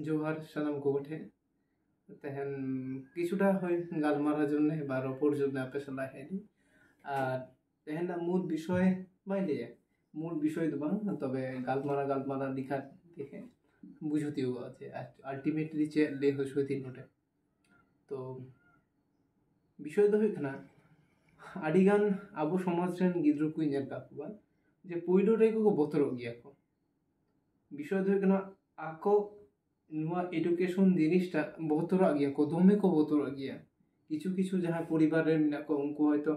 जोहार सानाम को गठे तहन किछुटा हय गालमारा जन्य बा रपड़ जन्य आपे साला हेनी और तहन मूल विषय बाय लैया मूल विषय दो बांग तबे गालमारा दिखा देखे बुझती हुआ আছে আলটিমেটলি যে লে হইছে তিনটে তো বিষয় ᱫᱚ ᱦᱩᱭᱩᱜ ᱠᱟᱱᱟ ᱟᱹᱰᱤᱜᱟᱱ ᱟᱵᱚ ᱥᱚᱢᱟᱡᱽ ᱨᱮᱱ ᱜᱤᱫᱽᱨᱟᱹ ᱠᱚ ᱧᱮᱞ ᱠᱟᱜ ᱠᱚᱣᱟ ᱡᱮ ᱯᱳᱭᱞᱳ ᱨᱮᱜᱮ ᱠᱚ ᱵᱚᱛᱚᱨᱚᱜ ᱜᱮᱭᱟ ᱠᱚ বিষয় ᱫᱚ ᱦᱩᱭᱩᱜ ᱠᱟᱱᱟ ᱟᱠᱚ ᱱᱚᱣᱟ ᱮᱰᱩকেশন জিনিসটা বতরাᱜ গিয়া কো দমে কো বতরাᱜ গিয়া কিছু কিছু যাহা পরিবার রে মেনা কো উनको হয়তো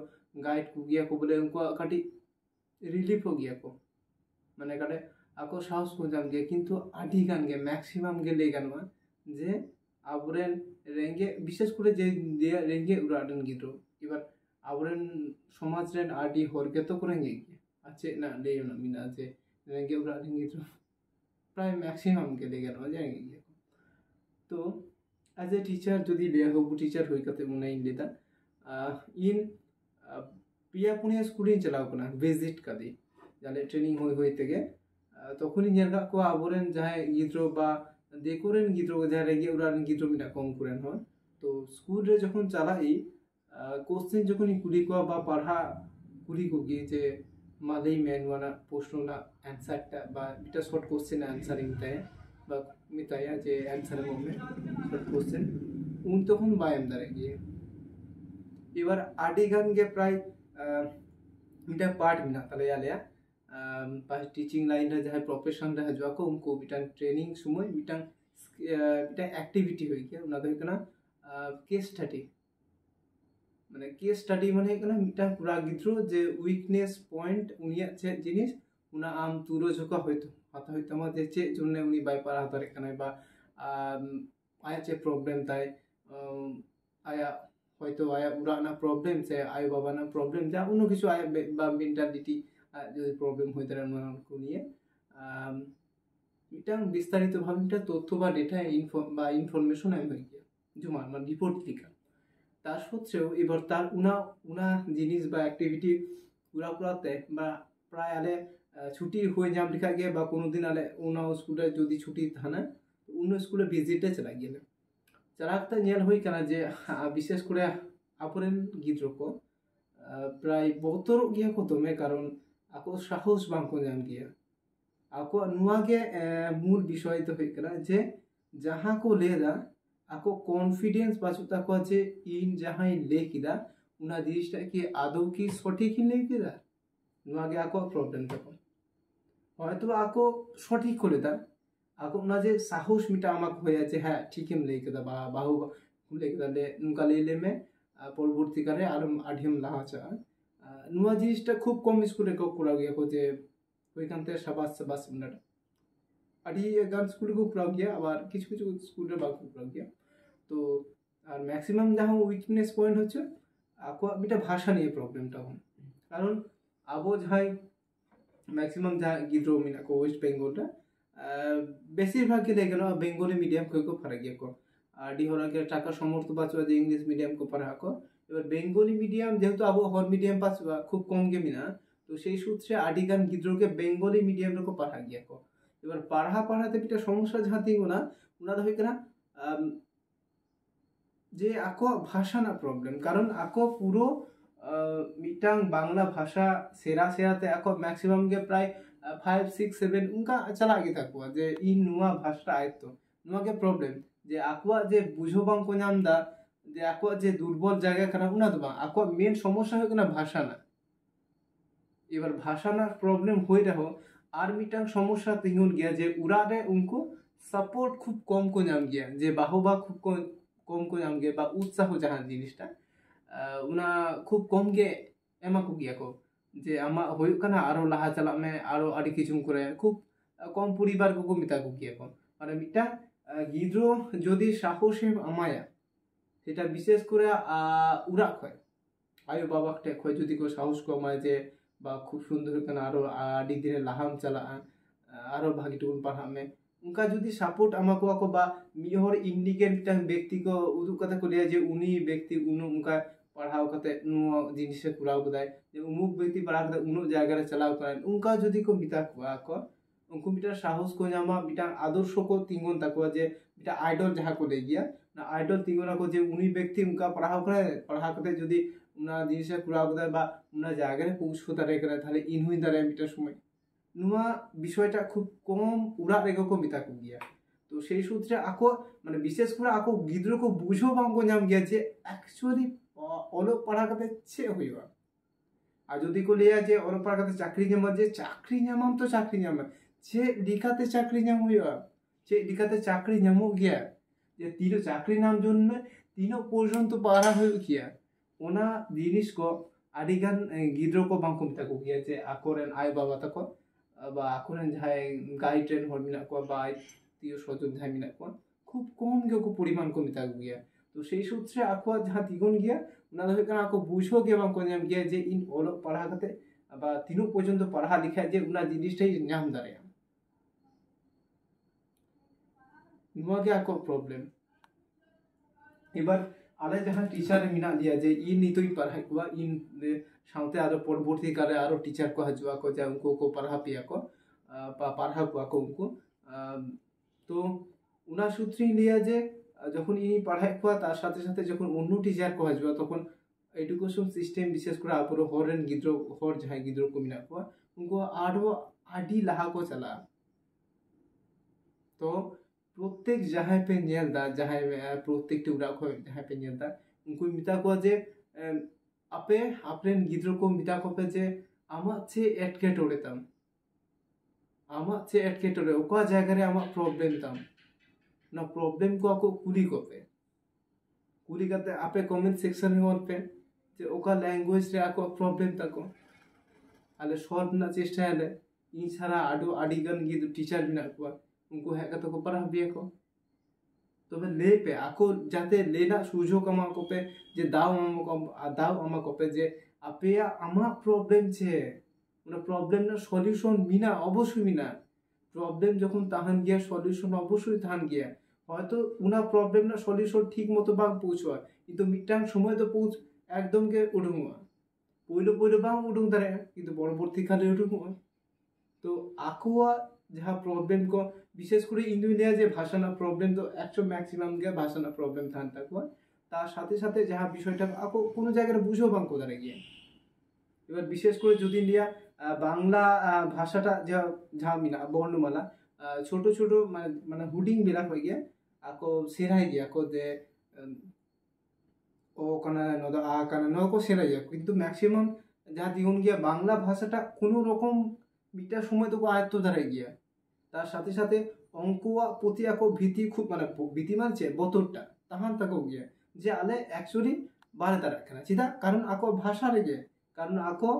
গাইড কো গিয়া কো বলে উनको কাটি রিলিফ हो गया को মানে কাটে ako সাহস को जाम गया किंतु आधी गान गे मैक्सिमाम गे ले गानवा जे आबरेन रेंगे विशेष करे जे रेंगे उराडन गिद्रो एबार आबरेन समाज रेन आडी हरगे तो करेंगे आचे ना ले ना मिना जे रेंगे उराडन गिद्रो प्राय मैक्सिमाम गे ले गानवा जाएंगे गया तो एज ए टीचर जदि ले हो टीचर होई कते मुने लेदा इन पिया पुनिया स्कूल चलाव कना विजिट कदी जाले ट्रेनिंग होई तेगे तखनी नेलगा को आबोरेन जहां गिद्रो बा देकोरेन गिद्रो जहां रेगे उरान गिद्रो मिना कम कुरेन हो तो स्कूल रे जखन चालाई क्वेश्चन जखन कुली को बा पढ़ा कुली को गे जे मालई मेन वाला प्रश्न ना आंसर टा बा बिटा शॉर्ट क्वेश्चन आंसरिंग ताय बा मिताया जे आंसर मोमे शॉर्ट क्वेश्चन उन तखन बायम दारे गे एबार आडी गान गे प्राय मिटा पार्ट मिना तले आलेया टीचिंग लाइन रे जहां प्रोफेशन रे हजवा को उनको बिटान ट्रेनिंग समय बिटान एक्टिविटी होई गया उना दो कना केस स्टडी माने केस स्टडी माने कना मिटा पूरा गिद्रो जे वीकनेस पॉइंट उनिया चे जिनिस उना आम तुरो जोका होयतो हाता होयतो मा जे चे जुने उनी बाय पारा हातारे कना बा आया चे प्रॉब्लम ताय आया होयतो आया उराना प्रॉब्लम से आय बाबा ना प्रॉब्लम जा उनो किछु आया बा मेंटालिटी जो प्रॉब्लम होय तारा उनको निये मिटांग विस्तारित भावे मिटा तथ्य बा डेटा इनफरमेशन एम होय गया जमा मान रिपोर्ट लिखा तार सत्त्वेও এবার তার উনা জিনিস বা অ্যাক্টিভিটি পুরা পুরাতে বা প্রায় আলে ছুটি হয়ে যাম লিখা গে বা কোনোদিন আলে উনা স্কুলে যদি ছুটি থানা উন স্কুলে ভিজিটে চলা গেলে চারাকতা নেল হই কানা যে বিশেষ করে আপরেন গিদ্রকো প্রায় বতর গিয়া কো দমে কারণ ako সাহস বাংকো জাম গিয়া ako नुआ के मूल विषय तो है करा जे जहां को लेदा ako कॉन्फिडेंस बाचुता को जे इन जहां ले किदा उना जिनिसटा कि आदौ की सठिक ले किदा नुआ के ako प्रॉब्लम तको হয়তো ako সঠিক করে দা ako না যে সাহস মিটা আমাক হয়ে আছে হ্যাঁ ঠিকই ले किदा बा बाहु ले किदा ले नुका ले में পরবর্তীকালে আর আঢিম লাহাচা नुआ जिनिसटा खूब कम स्कूल को करा गया को जे ओइखानते शाबाश मिनट आडी गान स्कूल को करा गया आबार किछु किछु स्कूल रे बाको करा गया तो আর ম্যাক্সিমাম जहां উইকনেস পয়েন্ট হচ্ছে আকো বিটা ভাষা নিয়ে প্রবলেমটা হন কারণ আবো যাই ম্যাক্সিমাম যা গিদ্রো মিনা को ওয়েস্ট বেঙ্গলটা বেশিরভাগ কে দেখেন বেঙ্গলি মিডিয়াম কই को ফারা গিয়া को আডি হরা কে টাকা সমর্থ বাঁচবা যে ইংলিশ মিডিয়াম को পড়া को এবার বেঙ্গলি মিডিয়াম যেহেতু আবো হর মিডিয়াম পাস খুব কম গে মিনা তো সেই সূত্রে আডিগান গিদ্রকে বেঙ্গলি মিডিয়াম রে को পড়া গিয়া को এবার পড়াতে বিটা সমস্যা জাতি গুনা উনা দই কেনা যে আকো ভাষা না প্রবলেম কারণ আকো পুরো মিটাং বাংলা ভাষা সেরা সেরাতে আকো ম্যাক্সিমাম গে প্রায় 5 6 7 उनका चला गे थाकवा जे इ नुआ भाषा आयतो नुआ के प्रॉब्लम जे আকোয়া যে বুঝো বাং কো নামদা যে আকোয়া যে দুর্বল জায়গা কানা উনা দবা আকোয়া মেন সমস্যা হয় না ভাষা না এবার ভাষা না প্রবলেম হই রहो আর মিটাং সমস্যা তিগুন গিয়া যে উরারে उनको सपोर्ट खूब कम को नाम गया जे बाहुबा खूब कम को नाम गया बा उत्साह जहां जिनिसटा उना खूब कम गे एमा को गया को जे आमा होय कना आरो लाहा चला में आरो आडी किचुम करे खूब कम परिवार को मिता को गया को माने मिटा गिद्रो যদি সাহসে আমায়া সেটা বিশেষ করে উরা কয় আয়ো বাবাকে কয় যদি কো সাহস কমায় যে বা খুব সুন্দর কেন আরো আডি দিনে লাহাম চালা আরো ভাগিটুকুন পাড়া में उनका যদি সাপোর্ট আমাকো আকো বা মিহর ইন্ডিকেট মিটাং ব্যক্তি को उदु कथा को लिया जे उनी व्यक्ति उनु उनका पढ़ाओ कते नु जिनिस से कुराव कदाय जे उमुक व्यक्ति पढ़ा कते उनु जायगा रे चलाव कराय उनका जदी को मिता को उनको मिटा साहस को नामा मिटा आदर्श को तिंगन तको जे मिटा आइडल जहाँ को ले गया ना आइडल तिंगना को जे उनी व्यक्ति उनका पढ़ा करते जदि उना जिनिस कुराव कदा बा उना जायगा रे पौंछो दारे करा ताहले इन हुई दारे मिटा समय नुआ विषयटा खूब कम उड़ा रेगो को मिता को गया तो সেই সূত্রে আকো মানে বিশেষ করে আকো গিদ্রকো বুঝো বাঙ্গো নাম গিয়া যে অ্যাকচুয়ালি অলোক পড়া কাতে ছে হইবা আর যদি কো লিয়া যে অলোক পড়া কাতে চাকরি নাম যে চাকরি নামাম তো চাকরি নাম ছে লিখাতে চাকরি নাম হইবা ছে লিখাতে চাকরি নাম গিয়া যে তিনো চাকরি নাম জন্য তিনো পর্যন্ত পারা হইল কিয়া ওনা জিনিস কো আদিগান গিদ্রকো বাঙ্গো মিতা কো গিয়া যে আকোরেন আই বাবা তাকো বা আকোরেন যাই গাইডেন হল মিনা কো বা तीय सजन जहाँ मिना को खूब कम गे को परिमाण को मिता गया तो সেই সূত্রে আকো जहाँ तिगुन गया ना दो कना আকো बुझो गे बांग को नाम गया जे इन ओलो पढ़ा करते बा तीनो पर्यंत पढ़ा लिखा जे उना जिनिसटाई नाम दारे नुआ गे আকো प्रॉब्लम এবার আরে जहाँ टीचर मिना दिया जे इन नितोई पढ़ाई को इन साउते आरो परवर्ती काले आरो टीचर को हजुआ को जा उनको को पढ़ा पिया को पढ़ा को उनको तो उना सूत्री लिया जे যখন ইনি পড়াই কোয়া তার সাথে সাথে যখন অন্য টিচার কো আসবা তখন এডুকেশন সিস্টেম বিশেষ করে আপरो হরেন গিদ্র হর যাই গিদ্র কো মিনা কোয়া উनको আরো আডি লাহা को चला तो প্রত্যেক যাহাই पे নেল দা যাহাই প্রত্যেকটি উড়া কো যাহাই पे নেল দা উनको মিতা কোয়া যে আপে আপরেন গিদ্র কো মিতা কোপে যে আমা ছে এটকে টোড়েতাম आमा से एटकेटरे ओका जगह रे आमा प्रॉब्लम ताम ना प्रॉब्लम को आको कुली करते आपे कमेंट सेक्शन में और पे जे ओका लैंग्वेज रे आको प्रॉब्लम ताको आले सॉल्व ना चेष्टा आले इन सारा आडो आडिगन गी टीचर बिना को उनको है का तो को पढ़ा बिया को तो बे ले पे आको जाते लेना सुजो कमा को पे जे दाव अमा को पे जे आपे आमा प्रॉब्लम छे उना प्रॉब्लम ना सॉल्यूशन मिना अवश्य मिना प्रॉब्लम যখন তাহান গিয়া সলিউশন অবশ্যই তাহান গিয়া হয়তো উনা প্রবলেম না সলিউশন ঠিক মতো বাং পৌঁছয় কিন্তু মিটাং সময় তো পৌঁছ একদম কে উডুমা পইলো বাং উডুম দারে কিন্তু পরবর্তী কালে উডুমা তো আকোয়া যাহা প্রবলেম কো বিশেষ করে ইন্দোনেশিয়া যে ভাষা না প্রবলেম তো 100 ম্যাক্সিমাম গে ভাষা না প্রবলেম থান তাকো তার সাথে সাথে যাহা বিষয়টা আকো কোন জায়গায় বুঝো বাং কো দারে গিয়া এবার বিশেষ করে যদি লিয়া বাংলা ভাষাটা যা মিনা বর্ণমালা ছোট ছোট মানে হুডিং বিলা হয়ে গিয়া আকো সেরাই গিয়া কো দে ও কানা নদা আ কানা ন কো সেরাই গিয়া কিন্তু ম্যাক্সিমাম যা দিউন গিয়া বাংলা ভাষাটা কোনো রকম মিটার সময় তো আয়ত্ত ধরে গিয়া তার সাথে সাথে অঙ্কওয়া প্রতি আকো ভীতি খুব মানে ভীতি মানছে বতরটা তাহান তাকো গিয়া যে আলে অ্যাকচুয়ালি বারে তারা কেনা চিদা কারণ আকো ভাষা রে গিয়া कारण आको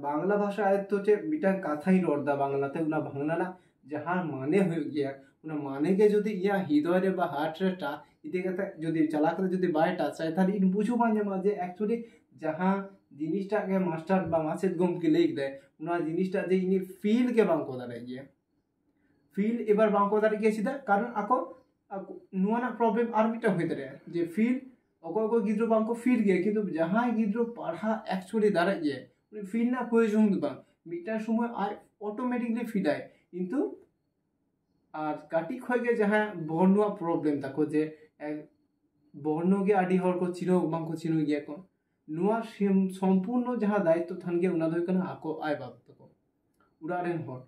बांग्ला भाषा आयत्त होचे मिटा कथाई रड़दा बांग्लाते उना बांग्ला जहाँ माने हो गया उना माने के जदि या हृदय रे बा हार्ट रे टा इते कथा जदि चला करे जदि बाय टाच चाय ताली इन बुझो बांजामा जे एक्चुअली जहाँ जिनिसटा के मास्टर बा मासेद गम के लेख दे उना जिनिसटा जे इनि फील के बांको दारे गया फील एबार बांको दारे गया सीधा कारण आको नुआना प्रॉब्लम आर मिटा होय दारे जे फील অকো গিদ্র বাংকো ফিল গিয়ে কিন্তু যাহা গিদ্র পড়া অ্যাকচুয়ালি দাঁড়া গিয়ে উনি ফিল না প্রয়োজন দিবা মিটার সময় আর অটোমেটিকলি ফিল আয় কিন্তু আর কাটি খয় গে যাহা বর্ণুয়া প্রবলেম তাকো যে বর্ণ গে আডি হর কো চিনো বাংকো চিনো গিয়া কো নুয়া সম্পূর্ণ যাহা দায়িত্ব থান গে উনা দই কেন আকো আয় বাপ তাকো উড়ারেন হর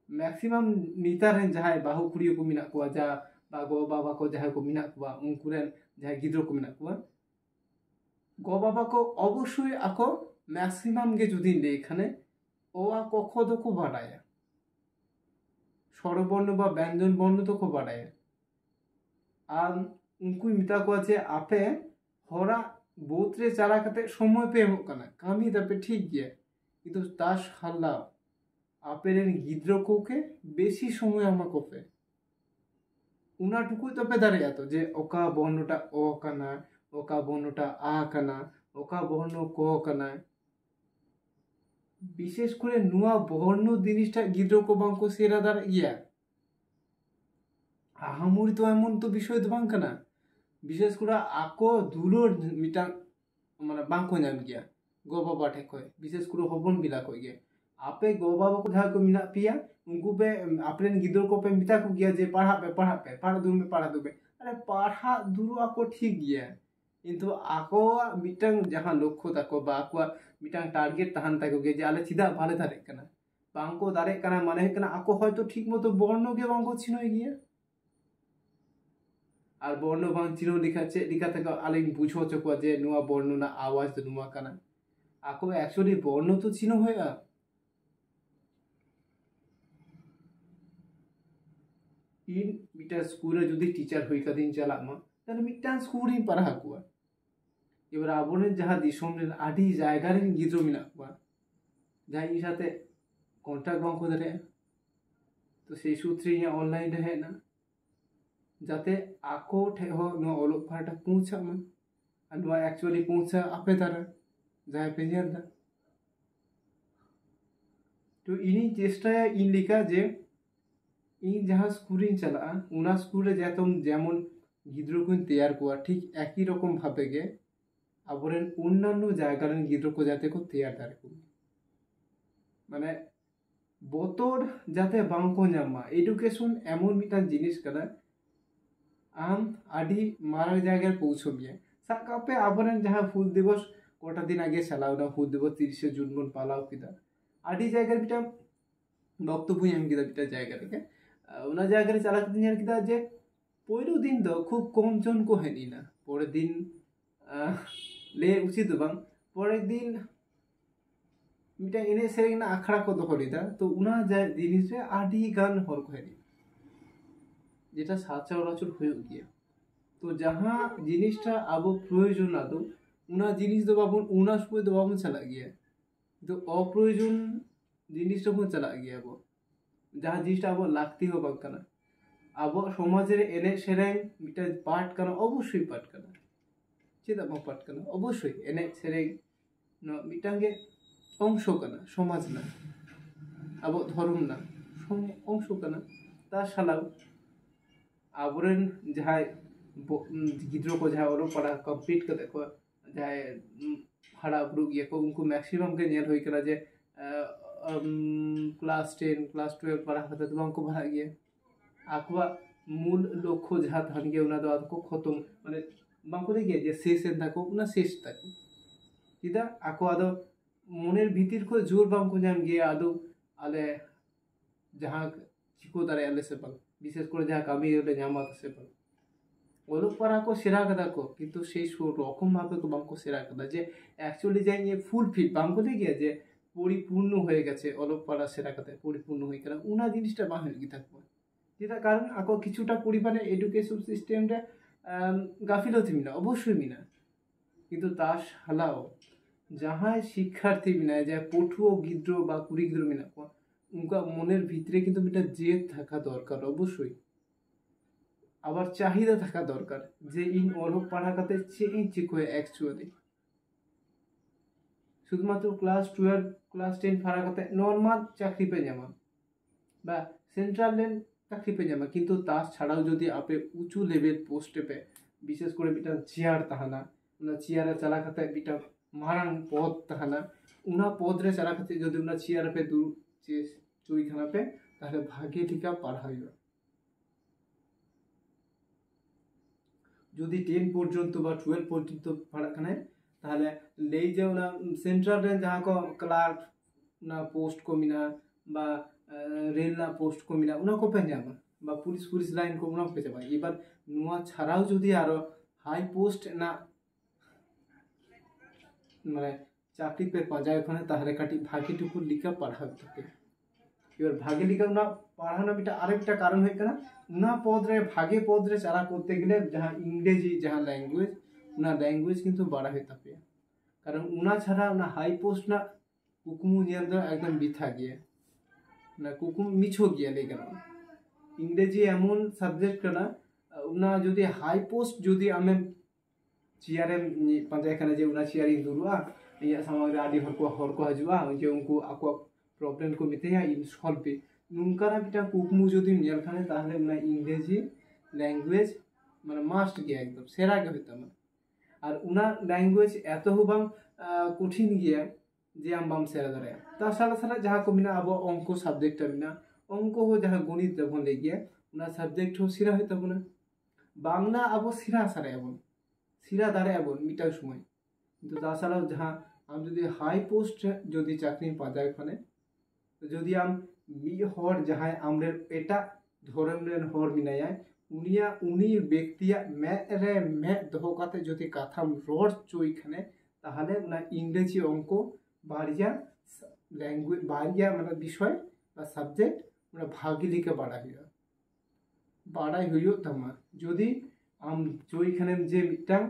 ম্যাক্সিমাম নিতারেন যাহা বাহু কুড়িও কো মিনা কোয়া যা বা গো বাবা को जहाँ को मिना को उनकुरेन जहाँ गिद्रो को मिना को गो बाबा को अवश्य आको मैक्सिमाम गे जुदी ले एखाने ओ आ कख तो को बाड़ाया स्वरबर्ण बा व्यंजन बर्ण तो को बाड़ाया আর उनको मिता को जे आपे हरा बोतरे चारा करते समय पे हो कना कामी दापे ठीक गया কিন্তু তার শালা আপের गिद्रो को के बेशी समय आमा कोपे उनाटुकु तपे दारे जातो जे ओका बर्णटा ओ काना ओका बर्णटा आ काना ओका बर्ण क काना विशेष करे नुआ बर्ण जिनिसटा गिद्रो को बांको सेरा दार इया आहामुरी तो एमन तो विषय तो बांग काना विशेष करे आको दुलोर मिटा माने बांको नाम गया गो बाबा ठेक होय विशेष करे हबन बिला कय गे आपे गो बाबा को जहाँ को मिना पिया उनको पे अपने गिद्रो को पे मिता को गया जे पढ़ा पे पढ़ा दुबे अरे पढ़ा दुरुआ को ठीक गया किंतु आको मिटंग जहाँ लक्ष्य ताको बा आको मिटंग टारगेट तहन ताको गया जे आले चिदा भाले दारे कना बांको दारे कना माने कना आको हयतो ठीक मतो बर्ण के बांको चिनोय गया और बर्ण बांग चिनो लिखा चे लिखा तक आले बुझो चको जे नुआ बर्ण ना आवाज तो नुआ कना आको एक्चुअली बर्ण तो चिनो होया इन मिटा स्कूल रे जुदी टीचर हुई कदिन चला मा तने मिटा स्कूल रे पढ़ा कुआ एबार आबोने जहाँ दिसोम रे आडी जायगा रे गिद्रो मिना कुआ जहाँ इ साथे कॉन्टैक्ट बांग को दरे तो से सूत्रे या ऑनलाइन रहे ना जाते आको ठे हो नो ओलो फाटा पूछा मा अनवा एक्चुअली पूछा आपे तारा जहाँ पे दा तो इनी चेष्टा इन लिखा जे इन जहाँ स्कूल चला उना स्कूल जेतम जेमन गिद्रो को तैयार कुआ ठीक एक ही रकम भावे गे आबोरेन अन्यान्य जायगा रेन गिद्रो को जाते को तैयार दारे को माने बोतोर जाते बांग को नामा एडुकेशन एमन मिटा जिनिस कना आम आडी मारा जायगा पहुंचो गया साका पे आबोरेन जहाँ फुल दिवस कोटा दिन आगे चलावना फुल दिवस 30 जून बन पालाव किदा आडी जायगा मिटा बक्तव्य एम किदा मिटा जायगा रे उना जायगा रे चला किदा किदा जे पहिलो दिन दो खूब कम जन को हेनी ना परे दिन ले उचित बांग परे दिन मिटा एने सेरेंग ना आखड़ा को दोहरिदा तो उना जा जिनिस रे आडी गान हर को हेनी जेटा साचा रचर हुए गया तो जहाँ जिनिसटा आबो प्रयोजन आदो उना जिनिस दो बाबन उना समय दो बाबन चला गया तो अप्रयोजन जिनिस तो चला गया वो जहाँ जिनिसटा आबो लागती हो बांग कना आबो समाज रे एने सेरेंग मिटा पार्ट कना अवश्य पार्ट कना चेदा बा पार्ट कना अवश्य एने सेरेंग न मिटांगे अंश कना समाज ना आबो धर्म ना अंश कना ता सालाव आबोरेन जहाँ गिद्रो को जहाँ ओलो पढ़ा कंप्लीट करते को जहाँ हड़ा बुरु गया को उनको मैक्सिमम के नेल होई करा जे क्लास 10 क्लास 12 पढ़ा करते तो उनको भरा गया आकुआ मूल लक्ष्य जहाँ थान गया उना दो आको खत्म माने बांको दे गया जे शेष एन थाको उना शेष थाको चिदा आको आदो मनेर भीतिर को जोर बांको नाम गया आदो आले जहाँ चिको दारे आले से बांग विशेष कर जहाँ कमी होले नामात से बांग ओलो पढ़ा को सेरा कदा को किंतु সেই রকম ভাবে को बांको सेरा कदा जे एक्चुअली जाय ये फुल फिट बांको दे गया जे পরিপূর্ণ হয়ে গেছে অলপ পড়া সেরা কথা পরিপূর্ণ হয়ে গেল উনা জিনিসটা বাহির কি থাকবে যেটা কারণ আকো কিছুটা পরিমাণে এডুকেশন সিস্টেমটা গাফিলতি মিনা অবশ্যই মিনা কিন্তু তা শালাও যাহাই শিক্ষার্থী মিনা যায় পঠুও গিদ্র বা কুড়িগিদ্র মিনা কো উনকা মনের ভিতরে কিন্তু একটা জেদ থাকা দরকার অবশ্যই আবার চাহিদা থাকা দরকার যে ইন অলপ পড়া কাতে চেঞ্জ করে অ্যাকচুয়ালি শুধুমাত্র ক্লাস 12 ক্লাস 10 ফারা কাতে নরমাল চাকরি পেয়ে যাবা বা সেন্ট্রাল লেন চাকরি পেয়ে যাবা কিন্তু তা ছাড়াও যদি আপনি উঁচু লেভেল পোস্টে পে বিশেষ করে বিটা চেয়ার তাহানা উনা চেয়ারে চালা কাতে বিটা মারাং পদ তাহানা উনা পদ রে চালা কাতে যদি উনা চেয়ার পে দূর যে চুইখানা পে তাহলে ভাগে টিকা পার হইবা যদি 10 পর্যন্ত বা 12 পর্যন্ত পড়াখানে তাহলে লেই যে ওনা সেন্ট্রাল রেঞ্জ जहाँ को क्लार्क ना पोस्ट को मिना बा रेल ना पोस्ट को मिना उना को पे जाबा बा पुलिस लाइन को उना पे जाबा एबार नुआ छाड़ाओ যদি আরো হাই পোস্ট না মানে চাকরি पे পাজায় ওখানে তাহলে কাটি ভাগিটুকু লিখা পড়াতে থাকে এবার ভাগে লিখা না পড়ানো বিটা আরেকটা কারণ হয় কেন না পদ রে ভাগে পদ রে চারা করতে গেলে जहाँ ইংরেজি जहाँ ল্যাঙ্গুয়েজ उना लैंग्वेज किंतु बड़ा होता पे कारण उना छाड़ा उना हाई पोस्ट ना कुकुमु नियल दो एकदम बिथा गया ना कुकुम मिछो गया लेकिन इंग्रेजी एमन सब्जेक्ट कना उना जदि हाई पोस्ट जदि आमे चियारे पंजाय खाना जे उना चियारिंग दुरुआ या समाज आदि हर को हजुआ जे उनको आको प्रॉब्लम को मितेया इन सॉल्व पे नुनकारा बिटा कुकुमु जदि नियल खाने ताहले उना इंग्रेजी लैंग्वेज माने मास्ट गया एकदम सेरा गया होता और उना लैंग्वेज एत हो बांग कठिन गया जे आम बाम सेरा दारे ता साला साला जहाँ को मिना अब अंक सब्जेक्ट मिना अंक हो जहाँ गणित जबन ले गया उना सब्जेक्ट हो सिरा है तबना बांगला अब सिरा सारे अबन सिरा दारे अबन मिटा समय तो ता साला जहाँ आम जदि हाई पोस्ट जदि चाकरी पाजाय खाने जदि आम मी हर जहाँ आमरे एटा धर्म रेन हर मिनाया उनिया उनी व्यक्तिया मे रे मे दहो काते जदि कथाम रोड चोई खाने ताहले उना इंग्रेजी अंक बारिया लैंग्वेज बारिया मतलब विषय बा सब्जेक्ट उना भागी लिखे बाड़ाई हुयो तमा जदि आम चोई खाने जे मिटांग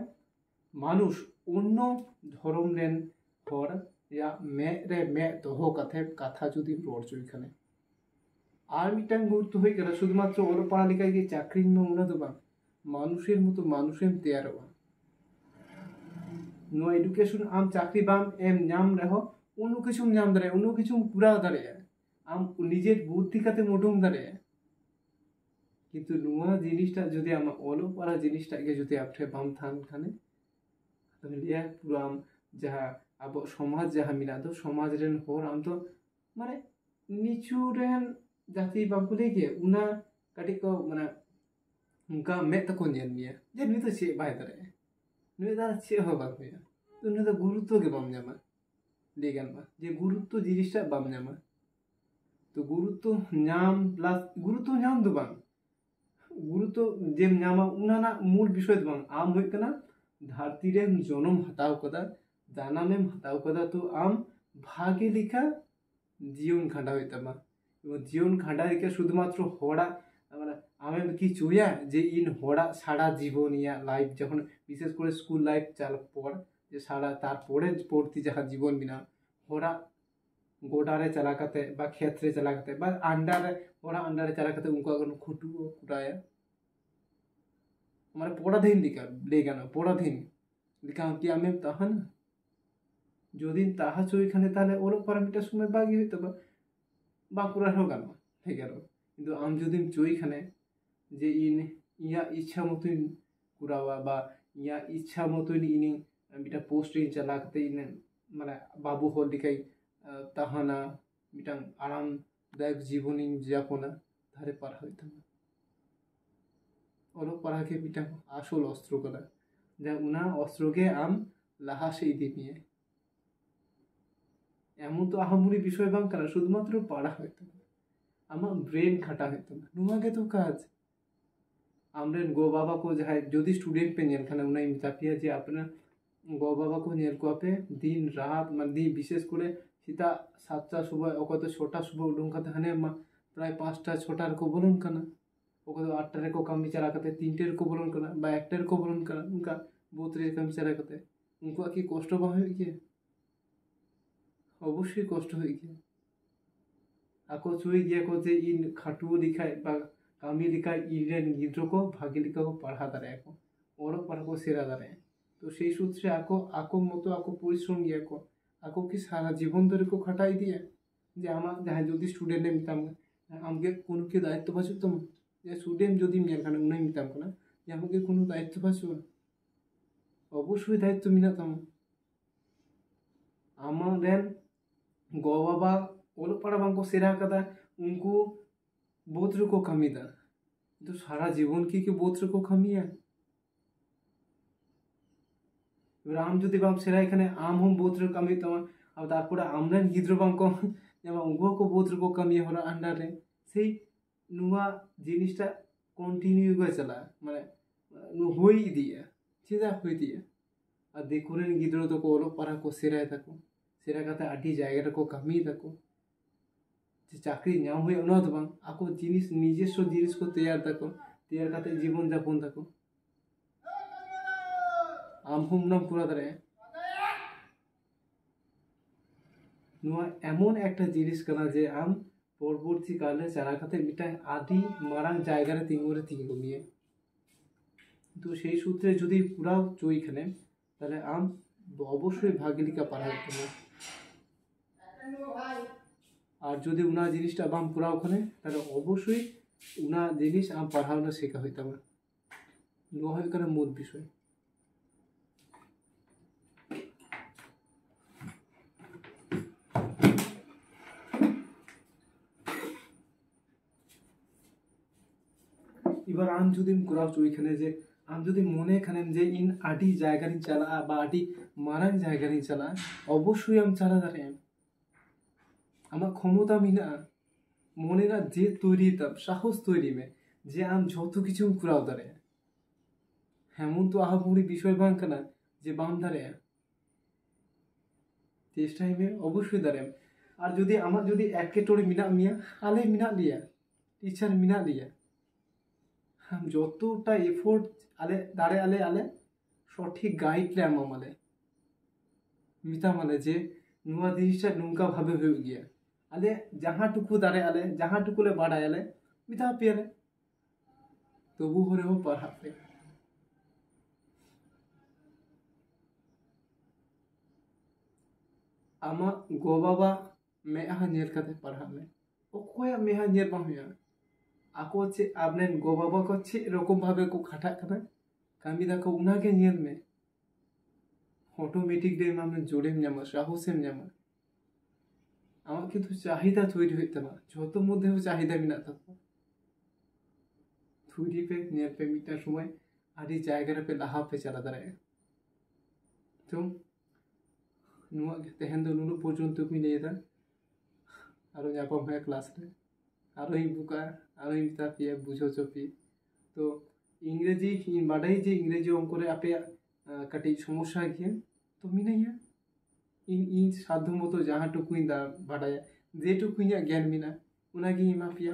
मानुष अन्य धर्म रेन हर या मे रे मे दहो काते कथा जदि रोड चोई खाने আর মিটাং গুরুত্ব হয়ে গেল শুধুমাত্র ওর পড়ালেখায় গিয়ে চাকরি উন্নত বা মানুষের মতো মানুষের তেয়ার বা নো এডুকেশন আম চাকরি বাম এম নাম রেহ অন্য কিছু নাম দাঁড়ায় অন্য কিছু পুরা দাঁড়ায় আম নিজের বুদ্ধিকাতে মোটুম দাঁড়ায় কিন্তু নোয়া জিনিসটা যদি আম অলো পড়া জিনিসটাকে যদি আপনি বাম থান খানে তাহলে ইয়া পুরো আম যাহা আবো সমাজ যাহা মিনা তো সমাজ রেন হর আম তো মানে নিচু রেন जाति बांकुले के उना कटी को मना उनका मैं तो कौन जान मिया जे नुई तो छे बाय दरे नुई दार छे हो बात मिया तो नुई तो गुरुत्व के बाम जामा लेगन मा जे गुरुत्व जिनिसटा बाम जामा तो गुरुत्व नाम प्लस गुरुत्व नाम दो बांग गुरुत्व जेम नामा उना ना मूल विषय दो बांग आम होय कना धरती रे जन्म हताव कदा जानामेम हताव कदा तो आम भागे लिखा जीवन खांडा होय तमा जीवन खांडा के शुधुमात्र हड़ा মানে আমি কি চুয়া যে in হড়া Sara Jibon yeah life যখন বিশেষ করে স্কুল লাইফ চাল পর যে সারা তারপরে পড়তি যাহা জীবন বিনা হড়া গোডারে চালাকাতে বা ক্ষেত্রে চালাকাতে বা আন্ডারে হড়া আন্ডারে চালাকাতে উনকো এখন খুটু কুটায়া মানে পড়াধীন লিখা লেগানো পড়াধীন লিখা কি আমি তাহা না যদি তাহা চইখানে তাহলে ওর পারামিটার সময় বাগি হইতো বা बाँकुड़ा हो गानो ठीक है किंतु आम जदि चोई खाने जे इन इया इच्छा मतन कुरावा बा इया इच्छा मतन इन मिटा पोस्ट इन चला कते इन माने बाबू हर दिखाई ताहाना मिटा आरामदायक जीवन इन जापना धारे पार होइता ओलो पढ़ा के मिटा आसल अस्त्र करा जा उना अस्त्र के आम लाहा से इदी निये এমন তো আহামরি বিষয় বাং কানা শুধুমাত্র পড়া হইতো আমার ব্রেন খাটা হইতো না নুমাকে তো কাজ আমরা গো বাবা को जहाँ যদি स्टूडेंट पे नियल खाना उन्हें मितापिया जे अपना गो बाबा को नियल को पे दिन रात मान दिन विशेष করে सीता 7টা सुबह ओको तो छोटा सुबह उडुं खाते हने प्राय 5টা 6টার को बोलन कना ओको तो 8টার को काम चला करते 3টের को बोलन कना बा 1টের को बोलन कना उनका बोतरे काम चला करते उनको की कष्ट बा है कि অবশ্যই কষ্ট হয়ে গিয়ে আকো চুই গিয়ে কোতে ইন খাটু লিখায় বা কামি লিখায় ইরেন গিদ্রকো ভাগে লিখাকো পড়া দাঁড়ায় এখন ওরও পড়াকো সেরা দাঁড়ায় তো সেই সূত্রে আকো মতো আকো পরিশ্রম গিয়ে আকো কি সারা জীবন ধরে কো খাটাই দিয়ে যে আমার যাহা যদি স্টুডেন্টে মিতাম আমাকে কোনো কি দায়িত্ব পাচ্ছ তো যে স্টুডেন্ট যদি মেখানে উনি মিতাম না যে আমাকে কোনো দায়িত্ব পাচ্ছ অবশ্যই দায়িত্ব মিনাতাম আমাদের गो बाबा ओलो पड़ा बांको सेरा कदा उनको बोत्र को कमी दा तो सारा जीवन की बोत्र को कमी है आम जो बाम सेरा एखाने आम हम बोत्र कमी तमा अब तारपरे आमरा गिद्र बांको जेमा उनको को बोत्र को कमी होला अंडर रे सेई नुवा जिनिसटा कंटिन्यू गे चला माने नु होई दिया सीधा होई दिया और देखुरेन गिद्र तो को ओलो पड़ा को सेरा तको सेरा कते आटी जायगा को कमी तको चाकरी नाम हुए उना तो बांग आको जिनिस निजेस्व जिनिस को तैयार कते जीवन जापन तको आम हम नाम पूरा दरे नुआ एमन एकटा जिनिस कना जे आम परवर्ती काले चारा कते मिटा आदि मारांग जायगा रे तिंगो निये तो सेई सूत्रे जदि पूरा चोई खाने ताहले आम অবশ্যই ভাগিলিকা পারা হতো না আর যদি উনা জিনিসটা বাম পুরা ওখানে তাহলে অবশ্যই উনা জিনিস আম পড়ানো শেখা হইতাম নো হয় কারণ মূল বিষয় এবার आम जुदीम कराव चुईखाने जे आम जुदी मने खानेन जे इन आडी जायगा रिन चला बा आडी मारांग जायगा रिन चला अवश्यई आम चला दाड़ेयाम आमा क्षमता मेना मनेरा जे तैरी ताम साहस तैरी में जे आम जतो किछु कराव दाड़ेया एमन तो आहापुरी विषय बांग काना जे बाम दाड़ेया चेष्टाय में अवश्यई दाड़ेयाम और जुदी आमा जुदी एकेटोड़े मेना मिया आले मेना लिया टीचार मेना लिया हम যতটা এফোর্ট আলে দাঁড়ে আলে আলে সঠিক গাইড লে আমালে মিতা মানে যে নুয়া জিনিসটা নুঙ্কা ভাবে হয়ে গিয়া আলে যাহাটুকু দাঁড়ে আলে যাহাটুকুলে বাড়ায় আলে মিতা পেলে তবু হরেও পড়াতে आमा गो बाबा मेहा नेल कते पढ़ा में ओकोया मेहा नेल बां हुया आको चे आपने गो बाबा को चे रकम भावे को खाटा करना कामी दा को उना के नेल में ऑटोमेटिक डे में जोड़े में ᱧᱟᱢᱟ साहस में ᱧᱟᱢᱟ आमा किन्तु चाहिदा तैरी हुई तमा जतो मध्य चाहिदा मेना तको तैरी पे नेल पे मिटा समय आदि जायगा पे लाहा पे चला दाड़े तो नुआ तेहन दो नुनु पर्यन्त को लेदा आरो ᱧᱟᱯᱟᱢ है क्लास रे आरो इन बुका आरो इन तापिया बुझो चपी तो इंग्रेजी इन बाडाई जे इंग्रेजी अंक रे आपे काटी समस्या गया तो मिनाया इन इन साध्य मतो जहाटुकुई दा बाडाया जेटुकुई ज्ञान मिना उनागी इमा पिया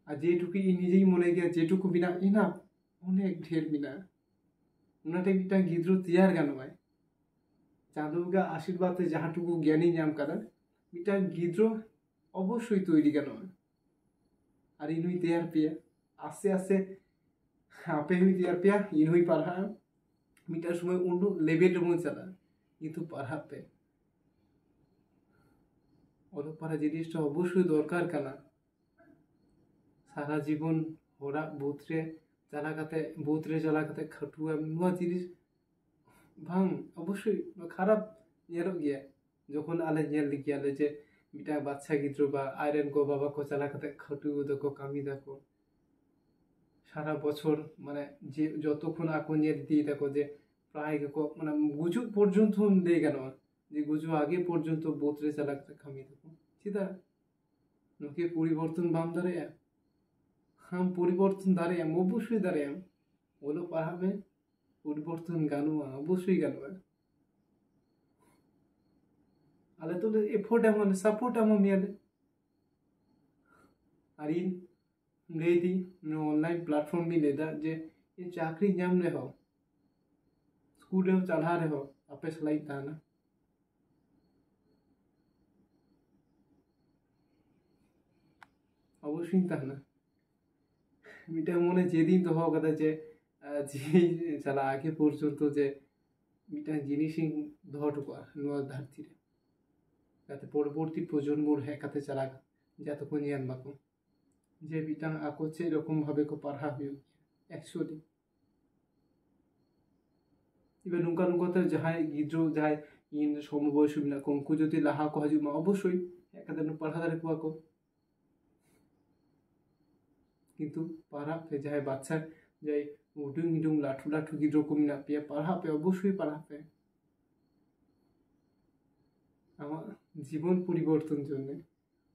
आ जेटुकुई निजेई मने गया जेटुकु बिना इना अनेक ढेर मिना उनाटे मिटा गिद्रो तैयार गानोय चाँदोगा आशीर्वाद जहाटुकु ज्ञानी नाम कदा मिटा गिद्रो अवश्य तैरी गानोय और इनुई तैयार पिया आस्ते आस्ते आपे हुई तैयार पिया इनुई पढ़ा मिटा समय उन्नो लेवल में चला किन्तु पढ़ा पे और पढ़ा जिनिसटा अवश्य दरकार काना सारा जीवन होरा बुथरे चला काते खटुआ नुआ जिनिस भांग अवश्य खराब नेलो गया जखन आले नेल लिगियाले जे मिटा बाच्चा गिद्रो बा आयरन गो बाबा को चला काते खटुआ दको कामी दाको सारा बछर माने जे जतक्षण आको नेल दी दाको जे प्राय को माने गुजु पर्यन्त दे गानो जे गुजु आगे पर्यन्त बोतरे चला काते कामी दाको चिदा नके परिवर्तन बाम दाड़ेया हम परिवर्तन दाड़ेया अवश्य दाड़ेया ओलो पढ़ाबे परिवर्तन गानुआ अवश्य गानुआ आले तो एफोर्ट एमन सपोर्ट एमन मियाले और इन लेदी ऑनलाइन प्लेटफॉर्म भी लेदा जे ये चाकरी नाम रे हो स्कूल रे चढ़ा रे हो आपे सलाई ताना अवश्य ताना मिटा मने जेदिन दोहो कदा जे जी चला आगे पर्यन्त जे मिटा जिनिसिं दोहटुकुआ नुआ धरती रे जाते परवर्ती प्रजन्मर हेकाते चला जाते को नियन बाको जे बिटांग आको चे रकम भावे को पढ़ा हुई एक्चुअली इबे नुका नुका तो जहाय गिद्रो जहाय इन समबयसी मेना को उनको जदि लाहा को हजु मा अवश्य हेकाते पढ़ा दारे कुआ को किन्तु पढ़ा पे जहाय बाच्चा जय उडुंग इडुंग लाठु लाठु गिद्रो को मेना पे पढ़ा पे अवश्य पढ़ा पे आमार जीवन परिवर्तन जन्य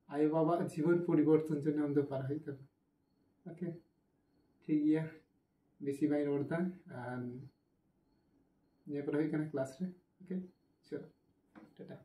आय बाबा जीवन परिवर्तन जन्य आमदो पढ़ा हईते ओके ठीक गया बेसी बाई रोडदा ये पढ़ा क्लास रे ओके चलो टाटा।